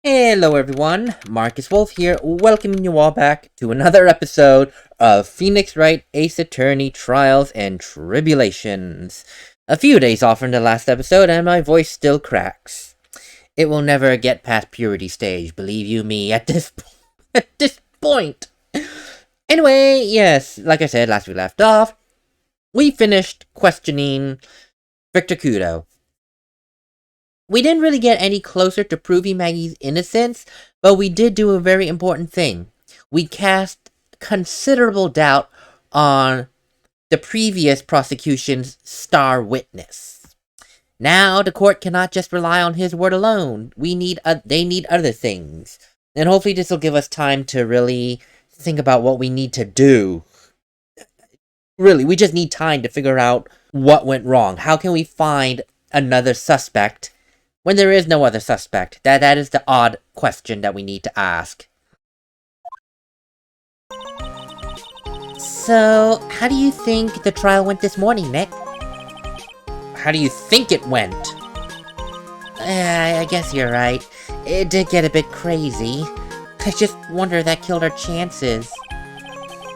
Hello everyone, MarcusWolfe here, welcoming you all back to another episode of Phoenix Wright Ace Attorney Trials and Tribulations. A few days off from the last episode and my voice still cracks. It will never get past purity stage, believe you me, at this point. Anyway, yes, like I said, last we left off, we finished questioning Victor Kudo. We didn't really get any closer to proving Maggey's innocence, but we did do a very important thing. We cast considerable doubt on the previous prosecution's star witness. Now the court cannot just rely on his word alone. They need other things. And hopefully this will give us time to really think about what we need to do. Really, we just need time to figure out what went wrong. How can we find another suspect when there is no other suspect? That is the odd question that we need to ask. So, how do you think the trial went this morning, Nick? How do you think it went? I guess you're right. It did get a bit crazy. I just wonder if that killed our chances.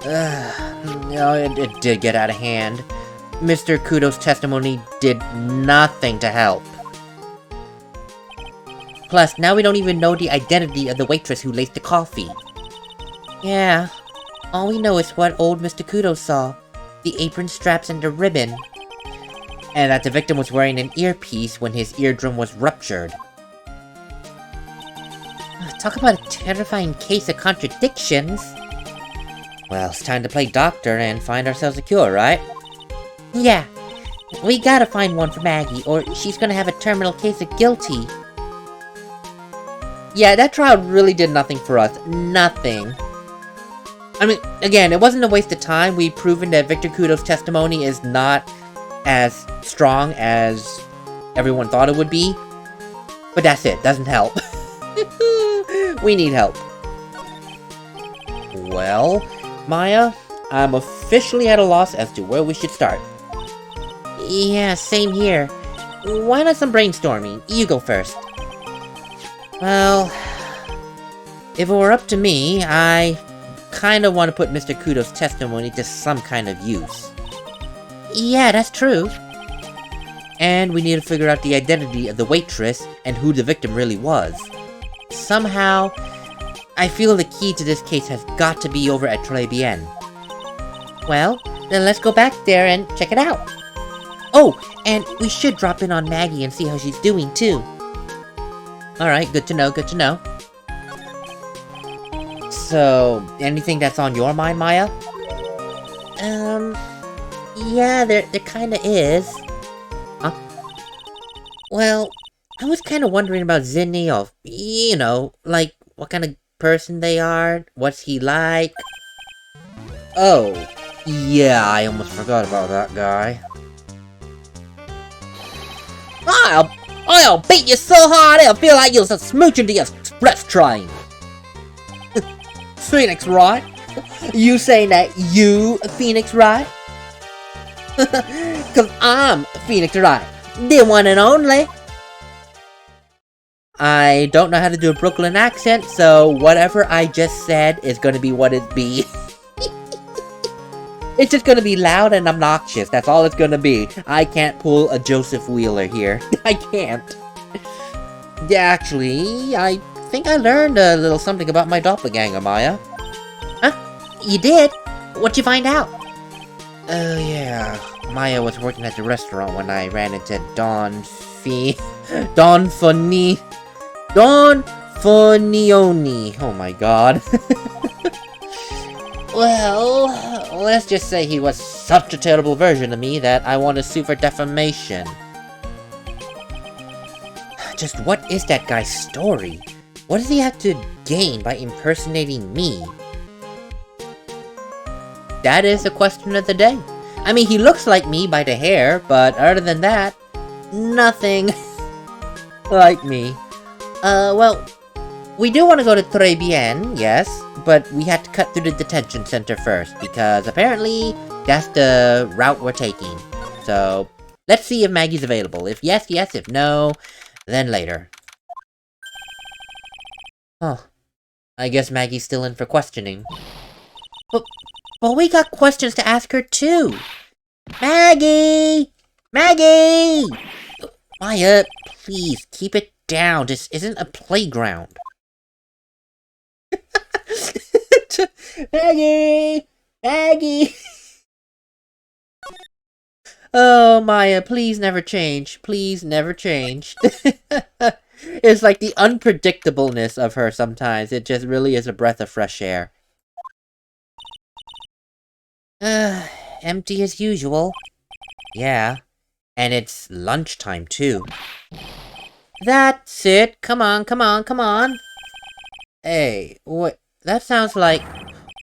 It did get out of hand. Mr. Kudo's testimony did nothing to help. Plus, now we don't even know the identity of the waitress who laced the coffee. Yeah, all we know is what old Mr. Kudo saw. The apron straps and the ribbon. And that the victim was wearing an earpiece when his eardrum was ruptured. Talk about a terrifying case of contradictions. Well, it's time to play doctor and find ourselves a cure, right? Yeah, we gotta find one for Maggey, or she's gonna have a terminal case of guilty. Yeah, that trial really did nothing for us. Nothing. I mean, again, it wasn't a waste of time. We've proven that Victor Kudo's testimony is not as strong as everyone thought it would be. But that's it. Doesn't help. We need help. Well, Maya, I'm officially at a loss as to where we should start. Yeah, same here. Why not some brainstorming? You go first. Well, if it were up to me, I kinda want to put Mr. Kudo's testimony to some kind of use. Yeah, that's true. And we need to figure out the identity of the waitress and who the victim really was. Somehow, I feel the key to this case has got to be over at Tribulations. Well, then let's go back there and check it out. Oh, and we should drop in on Maggey and see how she's doing too. Alright, good to know, good to know. So, anything that's on your mind, Maya? Yeah, there kinda is. Huh? Well, I was kinda wondering about Zinni, or, like, what kind of person they are, what's he like? Oh, yeah, I almost forgot about that guy. I'll beat you so hard it'll feel like you're smooching the express train. Phoenix Wright? You saying that you Phoenix Wright? Cause I'm Phoenix Wright, the one and only. I don't know how to do a Brooklyn accent, so whatever I just said is gonna be what it be. It's just gonna be loud and obnoxious, that's all it's gonna be. I can't pull a Joseph Wheeler here. I can't. Yeah, actually, I think I learned a little something about my doppelganger, Maya. Huh? You did? What'd you find out? Oh, yeah. Maya was working at the restaurant when I ran into Don Fonioni. Oh my god. Well, let's just say he was such a terrible version of me that I want to sue for defamation. Just what is that guy's story? What does he have to gain by impersonating me? That is the question of the day. I mean, he looks like me by the hair, but other than that, nothing like me. Well, we do want to go to Tribulations, yes, but we have to cut through the detention center first, because apparently that's the route we're taking. So, let's see if Maggey's available. If yes, yes. If no, then later. Huh. I guess Maggie's still in for questioning. But we got questions to ask her too! Maggey! Maggey! Maya, please, keep it down. This isn't a playground. Maggey! Maggey! Oh, Maya, please never change. Please never change. It's like the unpredictableness of her sometimes. It just really is a breath of fresh air. Empty as usual. Yeah. And it's lunchtime, too. That's it. Come on, come on, come on. Hey, what? That sounds like...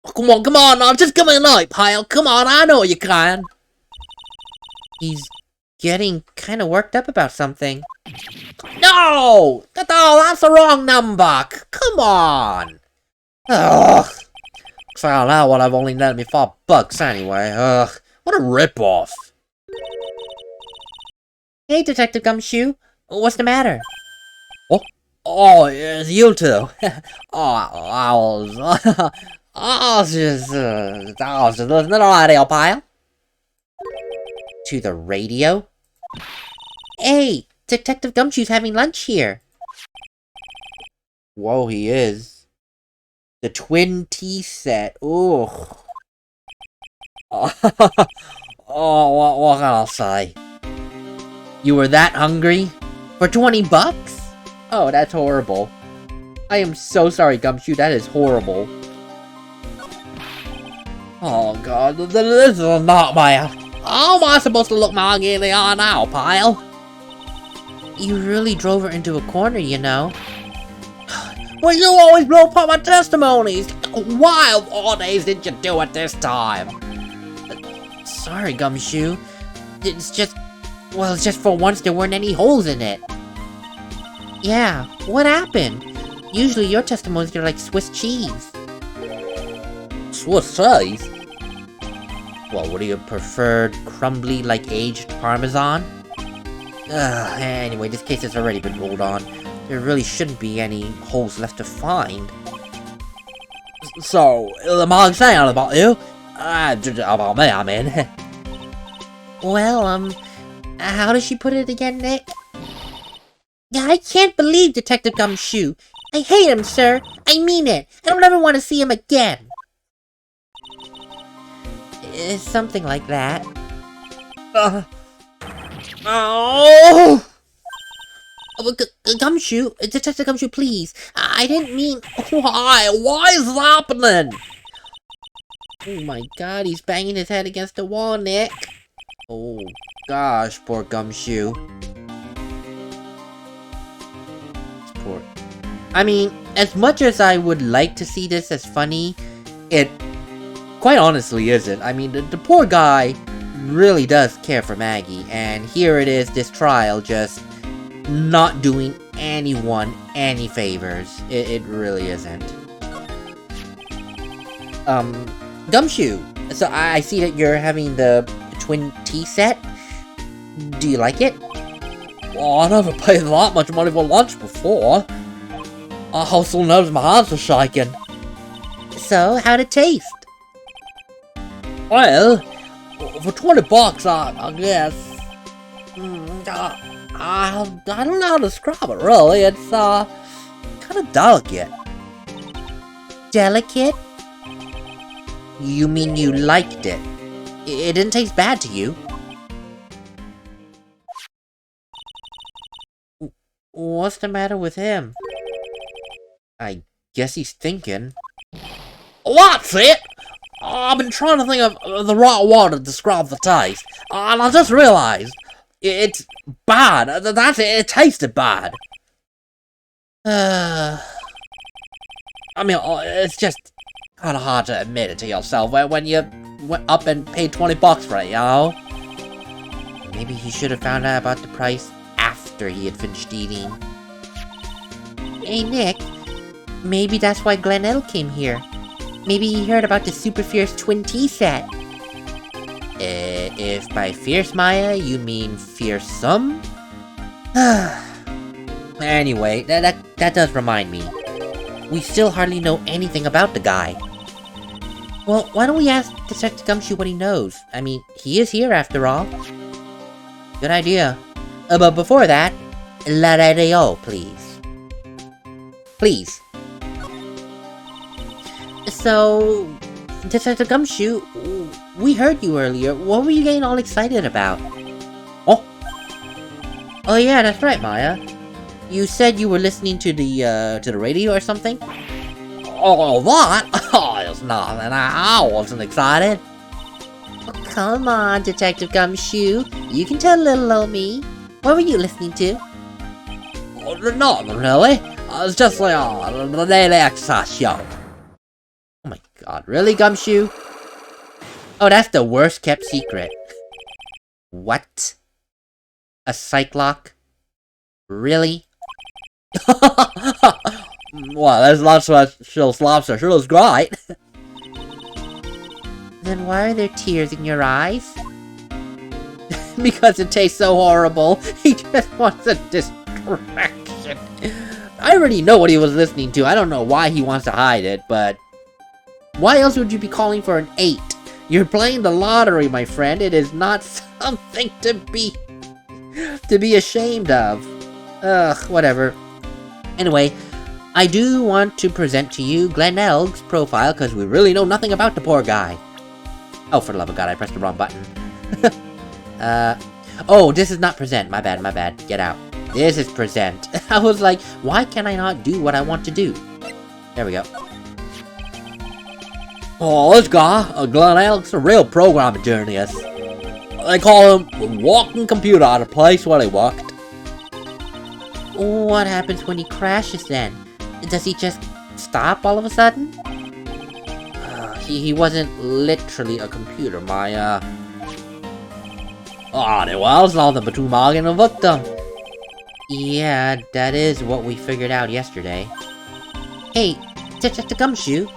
Oh, come on, now, just come in night, pile. Come on, I know you can. He's getting kind of worked up about something. No! Oh, that's the wrong number! Come on! Ugh. Found out what I've only netted me $4 anyway. Ugh. What a rip-off. Hey, Detective Gumshoe. What's the matter? Oh, it's you two. I was just listening to the radio, pile. To the radio? Hey, Detective Gumshoe's having lunch here. Whoa, he is. The twin tea set. Ooh. Oh, what can I say? You were that hungry? For $20? Oh, that's horrible. I am so sorry, Gumshoe. That is horrible. Oh, God. This is a nightmare. How am I supposed to look Maggey in the eye now, pile? You really drove her into a corner, you know. Well, you always blow apart my testimonies! Why of all days did you do it this time? Sorry, Gumshoe. It's just... Well, it's just for once there weren't any holes in it. Yeah, what happened? Usually your testimonies are like Swiss cheese. Swiss cheese? Well, what do you prefer? Crumbly like aged Parmesan? Anyway, this case has already been ruled on. There really shouldn't be any holes left to find. So, am I saying about you? About me, I mean. Well, how does she put it again, Nick? Yeah, I can't believe Detective Gumshoe. I hate him, sir. I mean it. I don't ever want to see him again. It's something like that. Oh! Gumshoe, Detective Gumshoe, please. I didn't mean... Why? Why is this happening? Oh my god, he's banging his head against the wall, Nick. Oh gosh, poor Gumshoe. Poor... I mean, as much as I would like to see this as funny, it quite honestly isn't. I mean, the poor guy really does care for Maggey, and here it is, this trial, just not doing anyone any favors. It really isn't. Gumshoe, so I see that you're having the twin tea set. Do you like it? Well, I never paid that much money for lunch before. I also noticed my hands are shaking. So, how'd it taste? Well, for $20, I guess. I don't know how to describe it, really. It's, kind of delicate. Delicate? You mean you liked it? It didn't taste bad to you? What's the matter with him? I guess he's thinking. What's it? I've been trying to think of the right word to describe the taste, and I just realized it's bad. That's it. It tasted bad. I mean, it's just kind of hard to admit it to yourself when you went up and paid $20 for it, you know? Maybe he should have found out about the price after he had finished eating. Hey, Nick. Maybe that's why Glenelle came here. Maybe he heard about the super fierce twin tea set. If by fierce, Maya, you mean fearsome? Anyway, that does remind me. We still hardly know anything about the guy. Well, why don't we ask Detective Gumshoe what he knows? I mean, he is here after all. Good idea. But before that, la radio, please. Please. So, Detective Gumshoe, we heard you earlier. What were you getting all excited about? Oh. Oh yeah, that's right, Maya. You said you were listening to the radio or something? Oh, that? Oh, it's nothing. I wasn't excited. Oh, come on, Detective Gumshoe. You can tell little old me. What were you listening to? Oh, nothing really. It's just like the Daily Exercise Show. Oh my god, really, Gumshoe? Oh, that's the worst kept secret. What? A psych lock? Really? Well, there's lots of chill lobster. Sure looks great. Then why are there tears in your eyes? Because it tastes so horrible. He just wants a distraction. I already know what he was listening to. I don't know why he wants to hide it, but... Why else would you be calling for an 8? You're playing the lottery, my friend. It is not something to be ashamed of. Ugh, whatever. Anyway, I do want to present to you Glenn Elg's profile, because we really know nothing about the poor guy. Oh, for the love of God, I pressed the wrong button. Oh, this is not present. My bad. Get out. This is present. I was like, why can I not do what I want to do? There we go. Oh, this guy, Glenn Elg's a real programming genius. They call him walking computer out of place where he worked. What happens when he crashes then? Does he just stop all of a sudden? He wasn't literally a computer, Maya. Oh, there was nothing between Maggey and the victim. Yeah, that is what we figured out yesterday. Hey, Detective Gumshoe,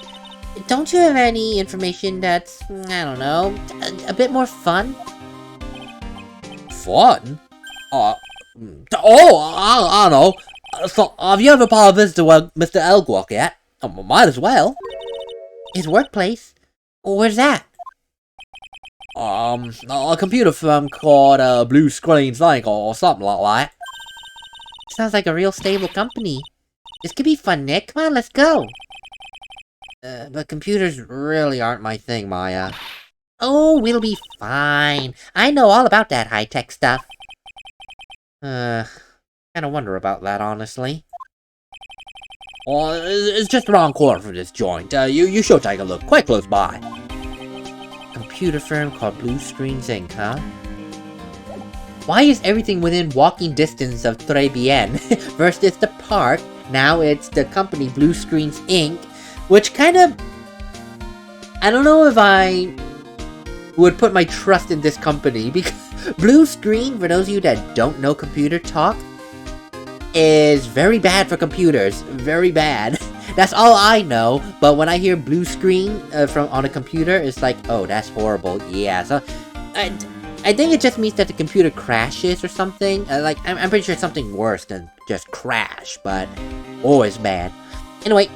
don't you have any information that's, I don't know, a bit more fun? Fun? I know. So, have you ever probably visited where Mr. Elg work yet? Might as well. His workplace? Where's that? A computer firm called Blue Screens Inc. or something like that. Sounds like a real stable company. This could be fun, Nick. Come on, let's go. But computers really aren't my thing, Maya. Oh, we'll be fine. I know all about that high-tech stuff. Kinda wonder about that, honestly. Well, it's just around the corner from this joint. You should take a look. Quite close by. Computer firm called Blue Screens Inc., huh? Why is everything within walking distance of Tribulations? First it's the park, now it's the company Blue Screens Inc., which kind of... I don't know if I would put my trust in this company, because Blue Screen, for those of you that don't know computer talk, is very bad for computers. Very bad. That's all I know, but when I hear blue screen on a computer, it's like, oh, that's horrible. Yeah, so I think it just means that the computer crashes or something. I'm pretty sure it's something worse than just crash, but always bad. Anyway,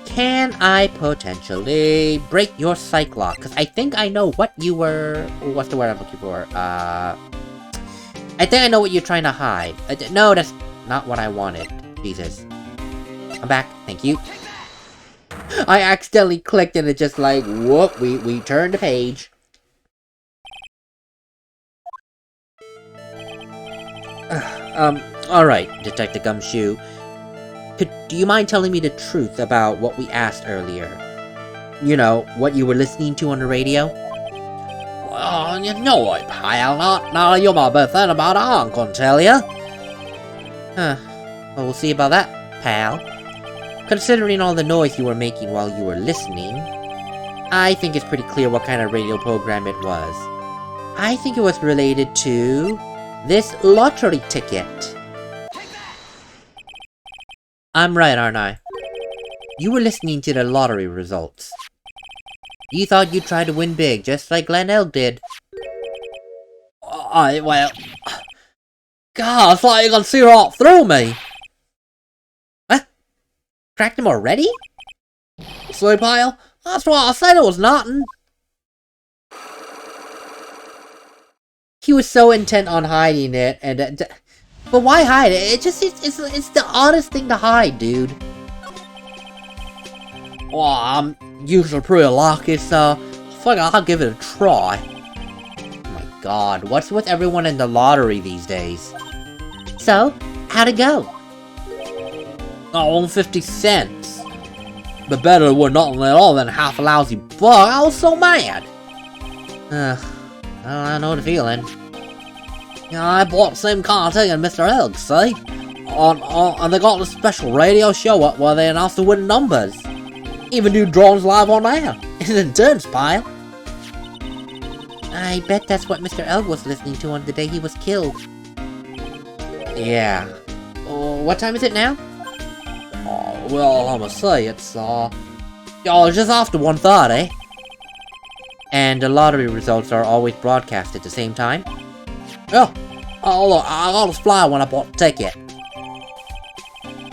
can I potentially break your psych lock? Because I think I know what you were... What's the word I'm looking for? I think I know what you're trying to hide. No, that's not what I wanted. Jesus. I'm back. Thank you. I accidentally clicked and it just like, whoop, we turned the page. Alright, Detective Gumshoe. Do you mind telling me the truth about what we asked earlier? You know, what you were listening to on the radio? Well, you know it, pal. Not you're my best friend about it, I can't tell you. Huh. Well, we'll see about that, pal. Considering all the noise you were making while you were listening, I think it's pretty clear what kind of radio program it was. I think it was related to this lottery ticket. I'm right, aren't I? You were listening to the lottery results. You thought you'd try to win big, just like Glenn Elg did. Well... God, I thought you were gonna see right through me! Huh? Cracked him already? Sorry, pile. That's why I said it was nothing. He was so intent on hiding it, and but why hide it? It's the oddest thing to hide, dude. Well, I'm usually pretty lucky, so I think I'll give it a try. Oh my god, what's with everyone in the lottery these days? So, how'd it go? I won 50 cents. But better with nothing at all than half a lousy bug. I was so mad. I know the feeling. Yeah, I bought the same kind of ticket as Mr. Elg, see? And they got a special radio show where they announced the winning numbers. Even do drawings live on air. It's intense, pile. I bet that's what Mr. Elg was listening to on the day he was killed. Yeah. What time is it now? Well, I must say, it's just after 1:30. And the lottery results are always broadcast at the same time. Yeah. Oh, look, I got a flyer when I bought the ticket.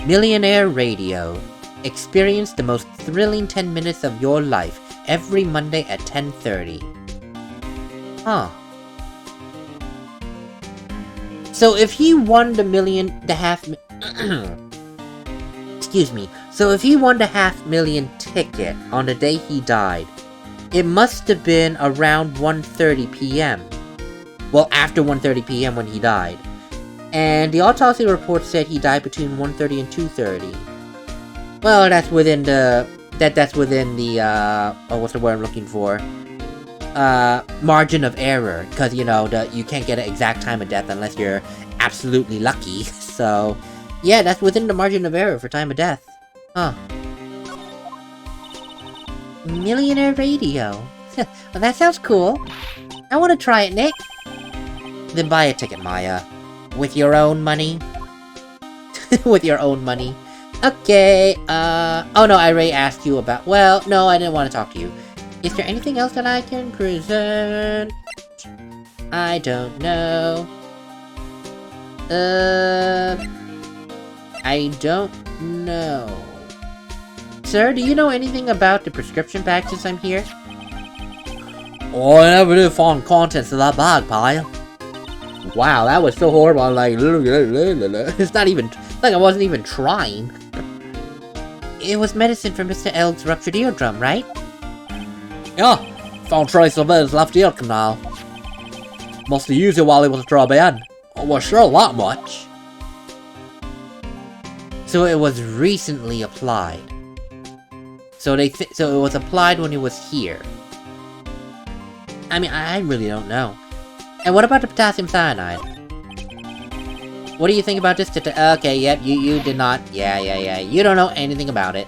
Millionaire Radio. Experience the most thrilling 10 minutes of your life every Monday at 10:30. Huh. So if he won excuse me. So if he won the $500,000 ticket on the day he died, it must have been around 1:30 p.m. Well, after 1:30 p.m. when he died. And the autopsy report said he died between 1:30 and 2:30. Well, that's within the... That's within the, what's the word I'm looking for? Margin of error. Because, you know, you can't get an exact time of death unless you're absolutely lucky. So, yeah, that's within the margin of error for time of death. Huh. Millionaire Radio. Well, that sounds cool. I want to try it, Nick. Then buy a ticket, Maya. With your own money. With your own money. Okay, oh no, I already asked you about... Well, no, I didn't want to talk to you. Is there anything else that I can present? I don't know. I don't know. Sir, do you know anything about the prescription bag since I'm here? Oh, I never did find contents of that bag, pile. Wow, that was so horrible. I'm like... It's not even... It's like I wasn't even trying. It was medicine for Mr. Elg's ruptured eardrum, right? Yeah, found trace of his left ear canal. Must have used it while he was drubbing. Well, sure, that much. So it was recently applied. So it was applied when he was here. I mean, I really don't know. And what about the potassium cyanide? What do you think about this? Okay, yep, you did not. Yeah. You don't know anything about it.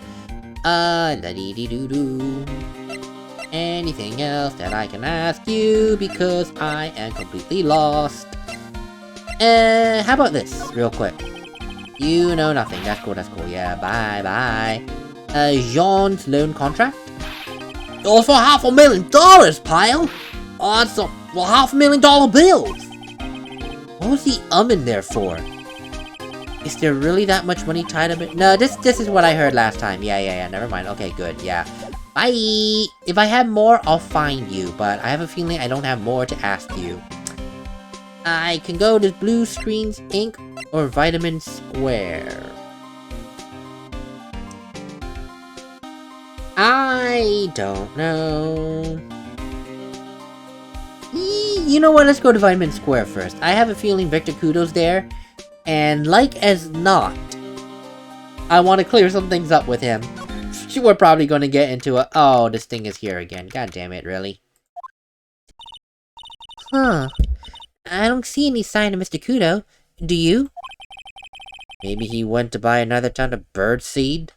La-dee-dee-doo-doo. Anything else that I can ask you? Because I am completely lost. How about this, real quick? You know nothing. That's cool. Yeah, bye. Jean's loan contract? It was for $500,000, pile! Oh, that's well, $500,000 bills! What was he in there for? Is there really that much money tied up in... No, this is what I heard last time. Yeah, never mind. Okay, good, yeah. Bye! If I have more, I'll find you, but I have a feeling I don't have more to ask you. I can go to Blue Screens Inc. or Vitamin Square. I don't know. You know what, let's go to Vitamin Square first. I have a feeling Victor Kudo's there, and like as not, I want to clear some things up with him. We're probably going to get into a... Oh, this thing is here again. God damn it, really? Huh. I don't see any sign of Mr. Kudo. Do you? Maybe he went to buy another ton of birdseed?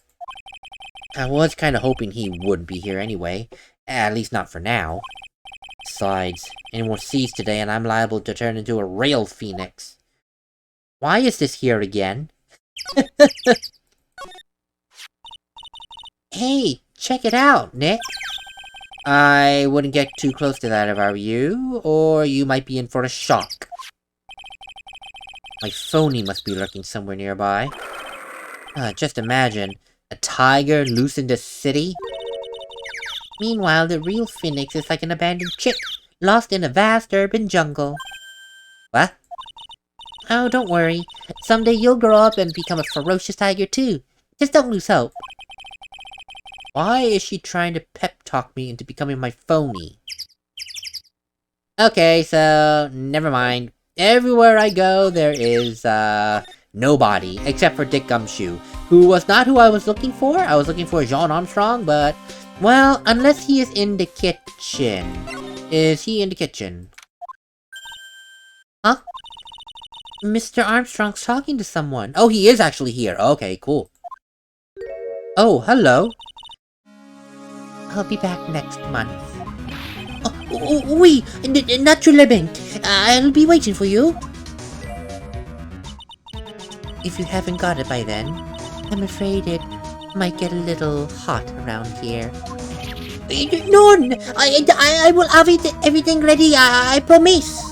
I was kind of hoping he would be here anyway. At least not for now. Besides, anyone sees today and I'm liable to turn into a rail phoenix. Why is this here again? Hey, check it out, Nick. I wouldn't get too close to that if I were you, or you might be in for a shock. My phony must be lurking somewhere nearby. Just imagine, A tiger loose in the city? Meanwhile, the real Phoenix is like an abandoned chick, lost in a vast urban jungle. What? Oh, don't worry. Someday you'll grow up and become a ferocious tiger too. Just don't lose hope. Why is she trying to pep talk me into becoming my phony? Okay, so never mind. Everywhere I go, there is nobody except for Dick Gumshoe, who was not who I was looking for. I was looking for John Armstrong, but well, unless he is in the kitchen. Is he in the kitchen? Huh? Mr. Armstrong's talking to someone. Oh, he is actually here. Okay, cool. Oh, hello. I'll be back next month. Oh, oui, naturellement. I'll be waiting for you. If you haven't got it by then, I'm afraid it might get a little hot around here. No, I will have everything ready, I promise.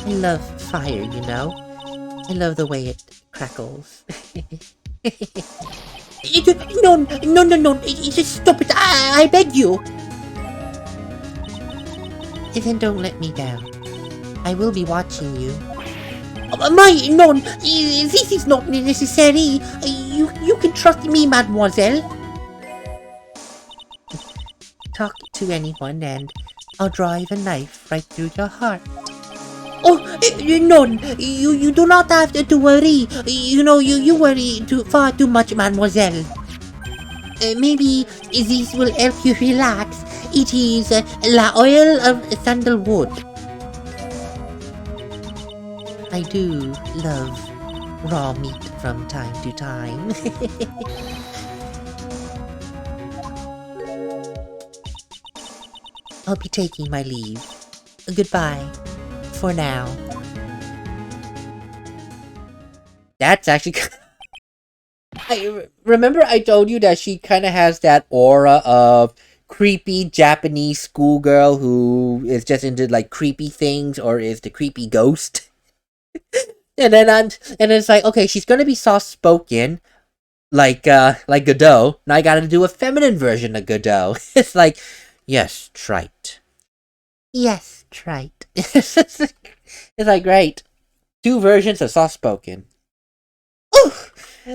I love fire, you know. I love the way it crackles. No, just stop it, I beg you. Then don't let me down. I will be watching you. No, this is not necessary. You can trust me, mademoiselle. Talk to anyone and I'll drive a knife right through your heart. Oh, no, you do not have to worry. You know, you worry far too much, mademoiselle. Maybe this will help you relax. It is the oil of sandalwood. I do love raw meat from time to time. I'll be taking my leave. Goodbye. For now. That's actually... I remember I told you that she kind of has that aura of creepy Japanese schoolgirl who is just into like creepy things or is the creepy ghost. and it's like, okay, she's gonna be soft spoken like Godot. Now I gotta do a feminine version of Godot. It's like, yes, trite. Yes, trite. It's like, great. 2 versions of soft spoken. Oh,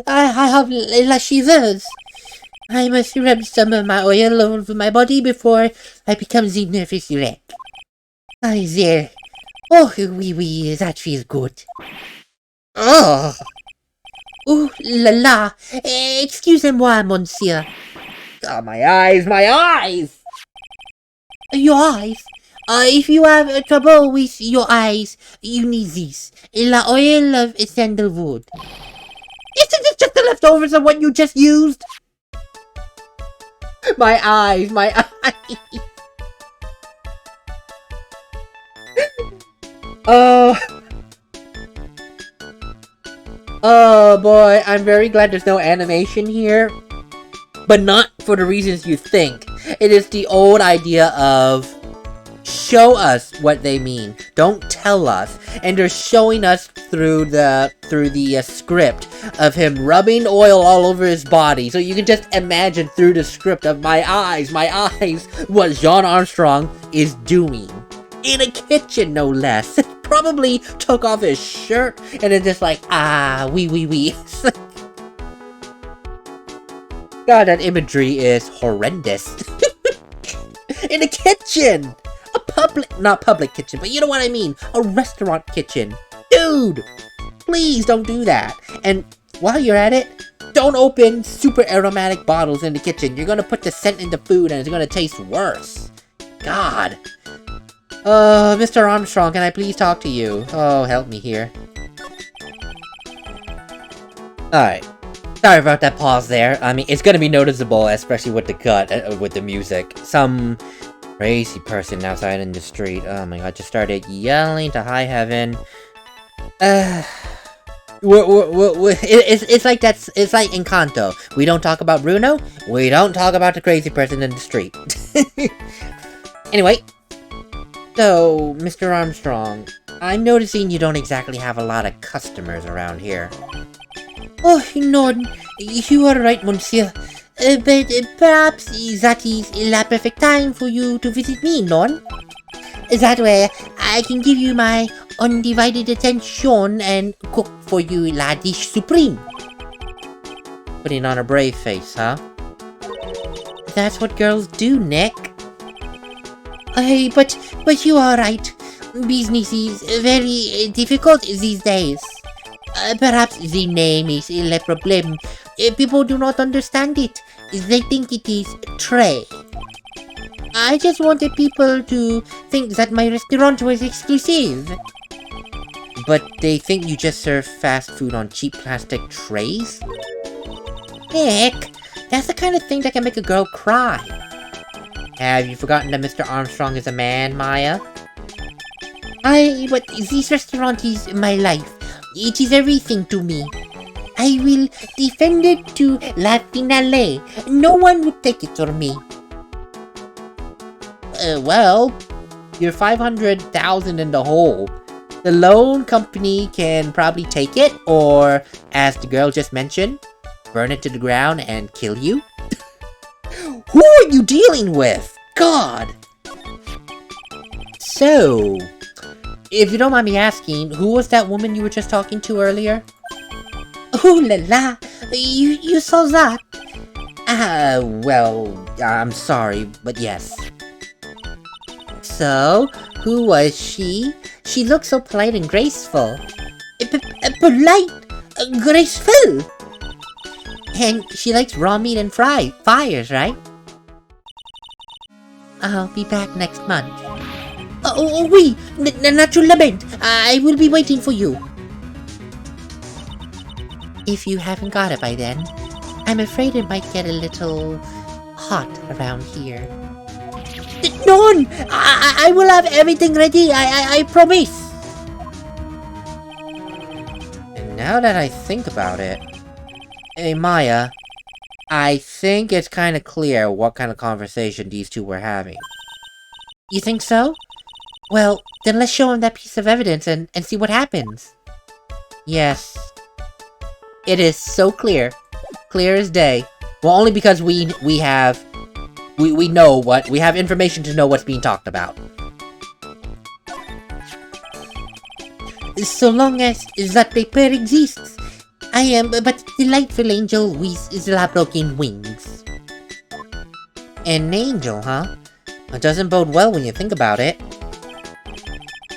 I have la shiveuse. I must rub some of my oil over my body before I become the nervous wreck. Ah, there. Oh, oui, that feels good. Oh. Oh, la la. Excusez-moi, monsieur. Oh, my eyes! Your eyes? If you have trouble with your eyes, you need this. La oil of sandalwood. Isn't this just the leftovers of what you just used? My eyes! Oh boy, I'm very glad there's no animation here. But not for the reasons you think. It is the old idea of show us what they mean. Don't tell us. And they're showing us through the script of him rubbing oil all over his body. So you can just imagine through the script of my eyes, what John Armstrong is doing. In a kitchen, no less. Probably took off his shirt and then just like, oui. God, that imagery is horrendous. In a kitchen! Not public kitchen, but you know what I mean. A restaurant kitchen. Dude! Please don't do that. And while you're at it, don't open super aromatic bottles in the kitchen. You're gonna put the scent in the food and it's gonna taste worse. God. Mr. Armstrong, can I please talk to you? Oh, help me here. Alright. Sorry about that pause there. I mean, it's gonna be noticeable, especially with the cut, with the music. Some crazy person outside in the street, oh my god, just started yelling to high heaven. It's like it's like Encanto. We don't talk about Bruno, we don't talk about the crazy person in the street. Anyway, so, Mr. Armstrong, I'm noticing you don't exactly have a lot of customers around here. Oh, no, you are right, monsieur. But perhaps that is the perfect time for you to visit me, non? That way, I can give you my undivided attention and cook for you la dish supreme. Putting on a brave face, huh? That's what girls do, Nick. But you are right. Business is very difficult these days. Perhaps the name is le problem. People do not understand it. They think it is tray. I just wanted people to think that my restaurant was exclusive. But they think you just serve fast food on cheap plastic trays? Nick, that's the kind of thing that can make a girl cry. Have you forgotten that Mr. Armstrong is a man, Maya? But this restaurant is my life. It is everything to me. I will defend it to la finale. No one would take it from me. Well, you're 500,000 in the hole. The loan company can probably take it, or, as the girl just mentioned, burn it to the ground and kill you. Who are you dealing with? God! So, if you don't mind me asking, who was that woman you were just talking to earlier? Ooh la la! You saw that? Well, I'm sorry, but yes. So, who was she? She looked so polite and graceful. Polite? Graceful? And she likes raw meat and fires, right? I'll be back next month. Oui, naturalmente. I will be waiting for you. If you haven't got it by then, I'm afraid it might get a little hot around here. No! I will have everything ready, I promise! And now that I think about it... Hey, Maya, I think it's kind of clear what kind of conversation these two were having. You think so? Well, then let's show him that piece of evidence and see what happens. Yes. It is so clear. Clear as day. Well, only because we have information to know what's being talked about. So long as that paper exists, I am but a delightful angel with broken wings. An angel, huh? It doesn't bode well when you think about it.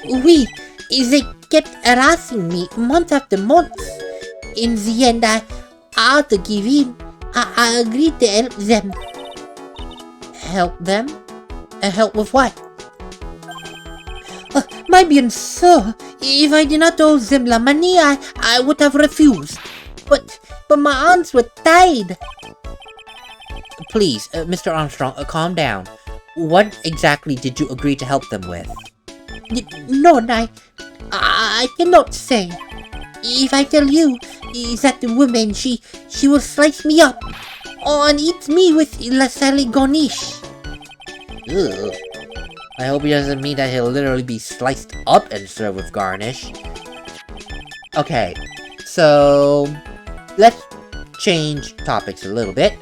Oui, they kept harassing me month after month. In the end, I had to give in. I agreed to help them. Help them? Help with what? My bien sir, if I did not owe them la money, I would have refused. But my hands were tied. Please, Mr. Armstrong, calm down. What exactly did you agree to help them with? No, I cannot say. If I tell you, is that the woman, she will slice me up and eat me with la sally garnish. Ugh. I hope he doesn't mean that he'll literally be sliced up and served with garnish. Okay, so let's change topics a little bit.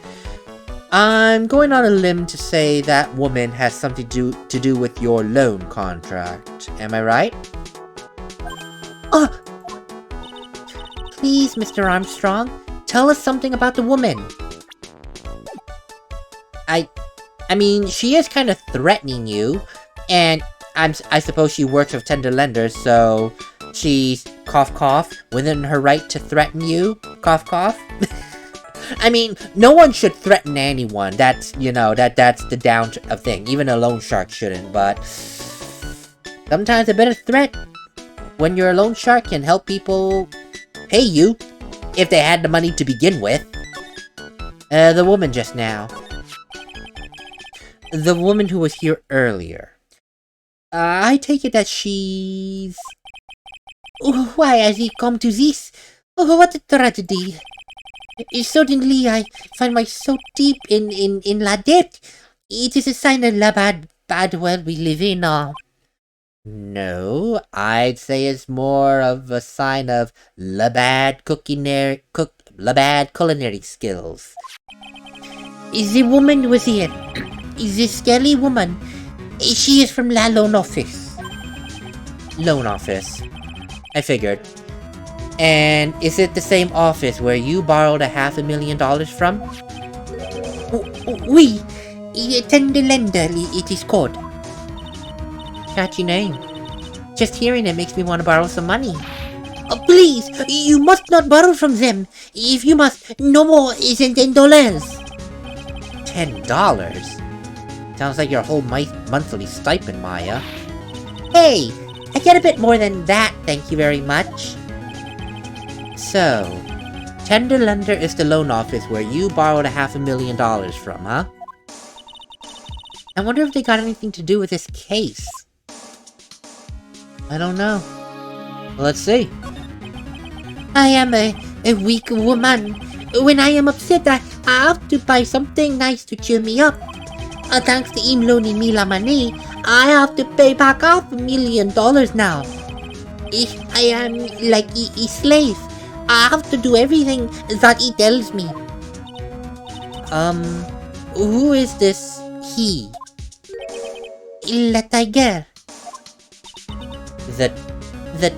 I'm going on a limb to say that woman has something to do with your loan contract. Am I right? Please, Mr. Armstrong, tell us something about the woman. I mean, she is kind of threatening you, and I suppose she works with tender lenders, so she's cough within her right to threaten you, cough. I mean, no one should threaten anyone. That's, that's the down of thing. Even a loan shark shouldn't, but sometimes a bit of threat when you're a loan shark can help people pay you if they had the money to begin with. The woman just now. The woman who was here earlier. I take it that she's... Why has it come to this? Oh, what a tragedy. Suddenly I find myself so deep in la debt. It is a sign of la bad world we live in now. No, I'd say it's more of a sign of la bad the bad culinary skills. The woman was here. The scary woman. She is from the loan office. Loan office. I figured. And is it the same office where you borrowed $500,000 from? Oui. Tender lender, it is called. Catchy name. Just hearing it makes me want to borrow some money. Please, you must not borrow from them. If you must, no more than $10. $10? Sounds like your whole monthly stipend, Maya. Hey, I get a bit more than that, thank you very much. So, Tender Lender is the loan office where you borrowed $500,000 from, huh? I wonder if they got anything to do with this case. I don't know. Well, let's see. I am a weak woman. When I am upset, I have to buy something nice to cheer me up. Thanks to him loaning me la money, I have to pay back $500,000 now. I am like a slave. I have to do everything that he tells me. Who is this he? Le tiger. The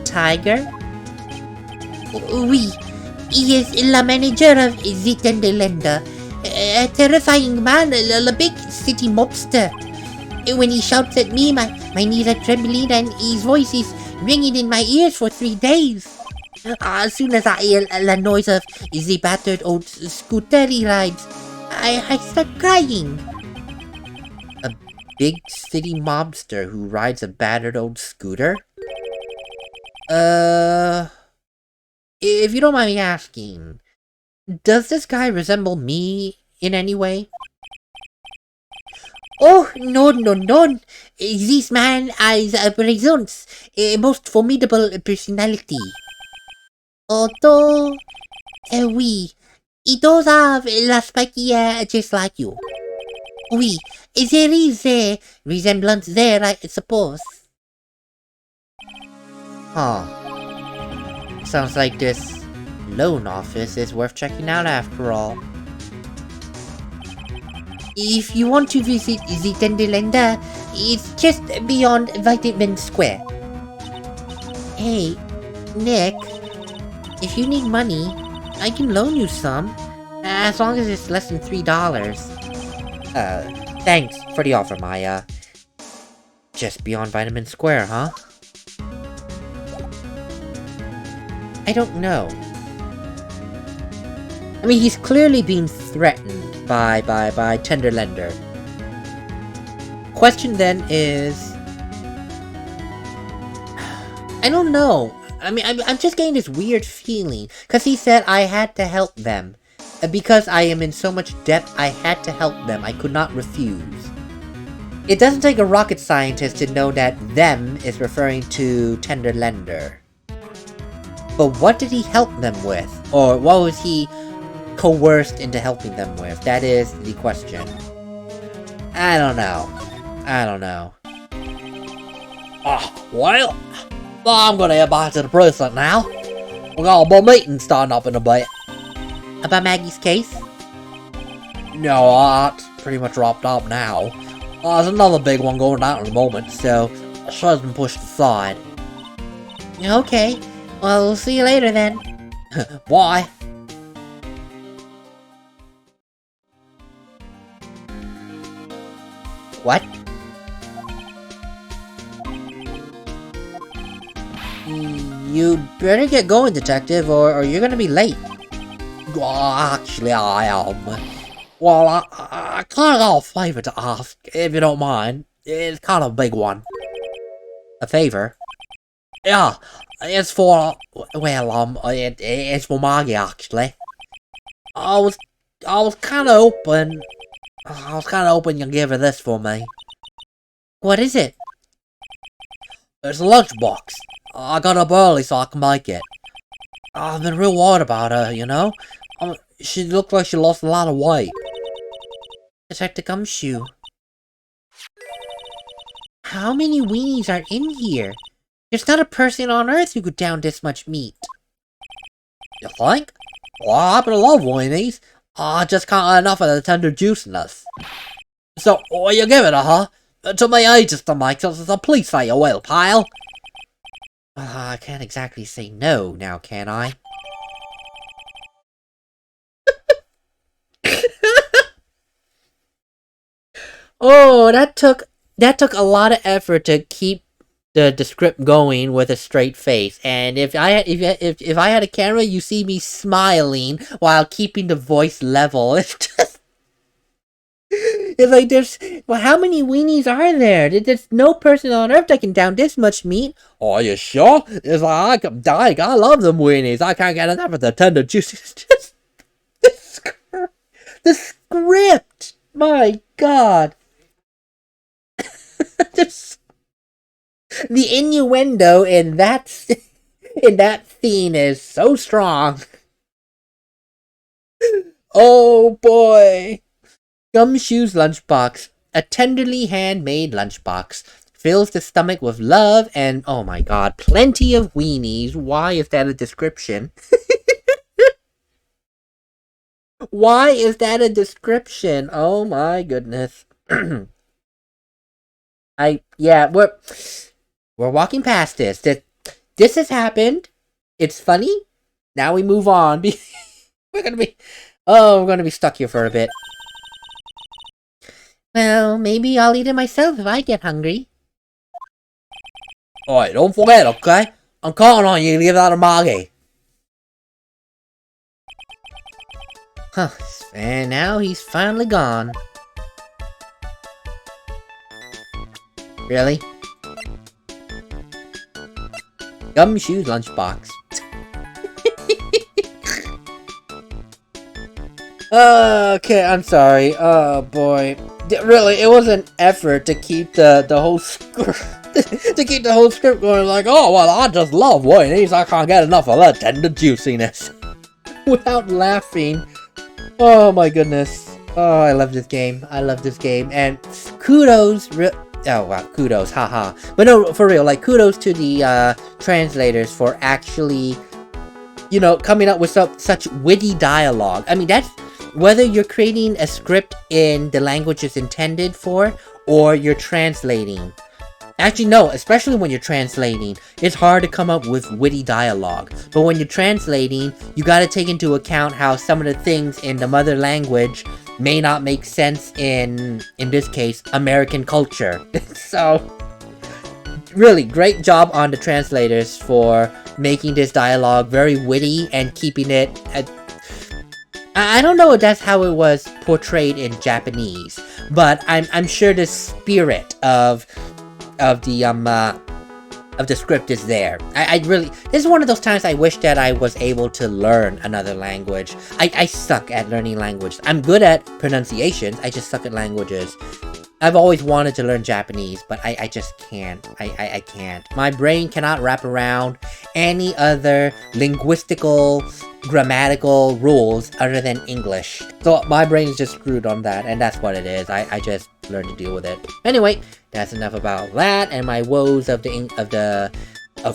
tiger? Oui, he is the manager of the Tender Lender. A terrifying man, a big city mobster. When he shouts at me, my knees are trembling and his voice is ringing in my ears for 3 days. As soon as I hear the noise of the battered old scooter he rides, I start crying. A big city mobster who rides a battered old scooter? If you don't mind me asking, does this guy resemble me in any way? Oh, no. This man has presents a most formidable personality. Although, oui, he does have la spiky hair just like you. Oui, there is a resemblance there, I suppose. Huh. Sounds like this loan office is worth checking out after all. If you want to visit the Tender Lender, it's just beyond Vitamin Square. Hey, Nick, if you need money, I can loan you some, as long as it's less than $3. Thanks for the offer, Maya. Just beyond Vitamin Square, huh? I don't know. I mean, he's clearly being threatened by Tender Lender. Question then is, I don't know. I mean, I'm just getting this weird feeling, because he said I had to help them. Because I am in so much debt, I had to help them. I could not refuse. It doesn't take a rocket scientist to know that them is referring to Tender Lender. But what did he help them with? Or what was he coerced into helping them with? That is the question. I don't know. Well, I'm gonna head back to the precinct now. We got a big meeting starting up in a bit. About Maggie's case? No, that's pretty much wrapped up now. There's another big one going down at the moment, so it has been pushed aside. Okay, well, we'll see you later then. Bye. What? You'd better get going, detective, or you're gonna be late. Actually, I am. Well, I kind of got a favor to ask, if you don't mind. It's kind of a big one. A favor? Yeah, it's for, well, it's for Maggey, actually. I was kind of hoping you'd give her this for me. What is it? It's a lunchbox. I got up early so I can make it. I've been real worried about her, you know? She looked like she lost a lot of weight. Detective Gumshoe. How many weenies are in here? There's not a person on Earth who could down this much meat. You think? Well, I happen to love weenies. I just can't get enough of the tender juiciness. So, what you give it huh? To me, I just don't like it, so please say you will, pal. I can't exactly say no now, can I? Oh, that took a lot of effort to keep the script going with a straight face. And if I had a camera, you see me smiling while keeping the voice level. It's like well, how many weenies are there? There's no person on earth that can down this much meat. Are you sure? It's like I love them weenies. I can't get enough of the tender juices. Just the script. My God. Just the innuendo in that scene is so strong. Oh boy. Gumshoe's lunchbox, a tenderly handmade lunchbox, fills the stomach with love and, oh my God, plenty of weenies. Why is that a description? Why is that a description? Oh my goodness. We're walking past this. This has happened. It's funny. Now we move on. we're gonna be stuck here for a bit. Well, maybe I'll eat it myself if I get hungry. Alright, don't forget, okay? I'm calling on you to give that to Maggey. Huh, and now he's finally gone. Really? Gumshoe's lunchbox. Okay, I'm sorry. Oh boy. Really, it was an effort to keep the whole script to keep the whole script going. Like, oh well, I just love weenies. I can't get enough of that tender juiciness. Without laughing. Oh my goodness. Oh, I love this game. I love this game. And kudos. Oh wow, kudos. Haha. But no, for real. Like, kudos to the translators for actually, coming up with such witty dialogue. I mean, that's. Whether you're creating a script in the language it's intended for, or you're translating. Actually, no, especially when you're translating, it's hard to come up with witty dialogue. But when you're translating, you gotta take into account how some of the things in the mother language may not make sense in this case, American culture. So, really, great job on the translators for making this dialogue very witty and keeping it I don't know if that's how it was portrayed in Japanese, but I'm sure the spirit of the script is there. I really, this is one of those times I wish that I was able to learn another language. I suck at learning languages. I'm good at pronunciations, I just suck at languages. I've always wanted to learn Japanese, but I just can't. I can't. My brain cannot wrap around any other linguistical, grammatical rules other than English. So my brain is just screwed on that, and that's what it is. I just learned to deal with it. Anyway, that's enough about that and my woes of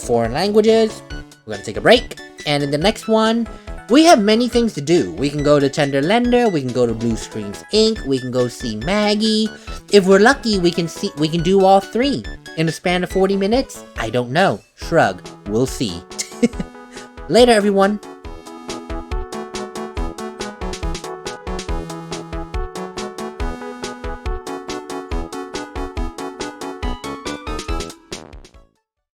foreign languages. We're gonna take a break, and in the next one, we have many things to do. We can go to Tenderlender, we can go to Blue Screens Inc., we can go see Maggey. If we're lucky, we can do all three in a span of 40 minutes. I don't know. Shrug. We'll see. Later, everyone.